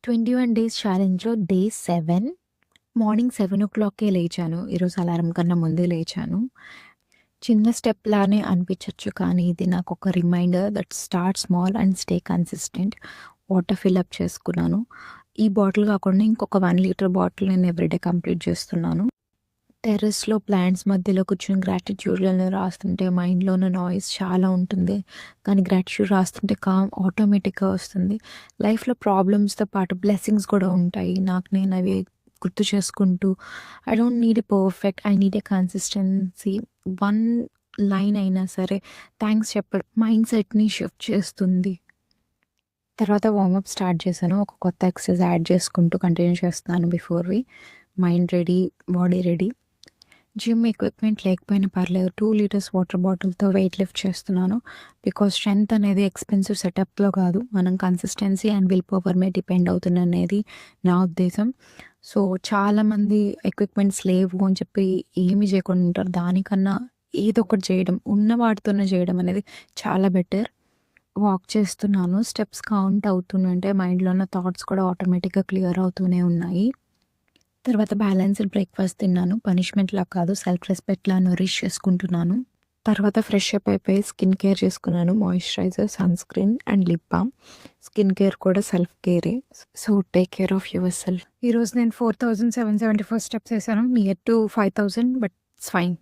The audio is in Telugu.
21 డేస్ ఛాలెంజ్‌లో డే 7 మార్నింగ్ 7:00కే లేచాను. ఈరోజు అలారం కన్నా ముందే లేచాను. చిన్న స్టెప్ లానే అనిపించొచ్చు కానీ ఇది నాకొక reminder that start small and stay consistent. Water fill చేసుకున్నాను. ఈ బాటిల్ కాకుండా ఇంకొక 1 లీటర్ బాటిల్ నేను ఎవ్రీడే కంప్లీట్ చేస్తున్నాను. టెర్రస్‌లో ప్లాంట్స్ మధ్యలో కూర్చొని గ్రాటిట్యూడ్‌లను రాస్తుంటే మైండ్‌లో ఉన్న నాయిస్ చాలా ఉంటుంది. కానీ గ్రాటిట్యూడ్ రాస్తుంటే కామ్ ఆటోమేటిక్‌గా వస్తుంది. లైఫ్‌లో ప్రాబ్లమ్స్‌తో పాటు బ్లెస్సింగ్స్ కూడా ఉంటాయి. నాకు నేను అవి గుర్తు చేసుకుంటూ I don't need a perfect, I need a consistency. 1 line అయినా సరే థాంక్స్ చెప్పడం మైండ్ సెట్‌ని షిఫ్ట్ చేస్తుంది. తర్వాత వార్మప్ స్టార్ట్ చేశాను. ఒక కొత్త ఎక్సర్సైజ్ యాడ్ చేసుకుంటూ కంటిన్యూ చేస్తున్నాను బిఫోర్‌వి. Mind ready, body ready. Gym equipment లేకపోయినా పర్లేదు. 2 లీటర్స్ వాటర్ బాటిల్‌తో వెయిట్ లిఫ్ట్ చేస్తున్నాను. బికాజ్ స్ట్రెంత్ అనేది ఎక్స్‌పెన్సివ్ సెటప్‌లో కాదు. మనం కన్సిస్టెన్సీ అండ్ విల్ పవర్ మీద డిపెండ్ అవుతుందనేది నా ఉద్దేశం. సో, చాలామంది ఎక్విప్మెంట్స్ లేవు అని చెప్పి ఏమి చేయకుండా ఉంటారు. దానికన్నా ఏదో ఒకటి చేయడం, ఉన్న వాటితోనే చేయడం అనేది చాలా బెటర్. వాక్ చేస్తున్నాను. స్టెప్స్ కౌంట్ అవుతుంటే మైండ్‌లో ఉన్న థాట్స్ కూడా ఆటోమేటిక్‌గా క్లియర్ అవుతూనే ఉన్నాయి. తర్వాత బ్యాలెన్స్‌డ్ బ్రేక్‌ఫాస్ట్ తిన్నాను. పనిష్మెంట్‌లా కాదు, సెల్ఫ్ రెస్పెక్ట్‌లా నరిష్ చేసుకుంటున్నాను. తర్వాత ఫ్రెష్ అప్ అయిపోయి స్కిన్ కేర్ చేసుకున్నాను. Moisturiser, sunscreen and lip balm. Skin care కూడా సెల్ఫ్ కేరే. So, take care of your self. ఈరోజు నేను 4774 స్టెప్స్ వేసాను. Near to 5000 but it's fine.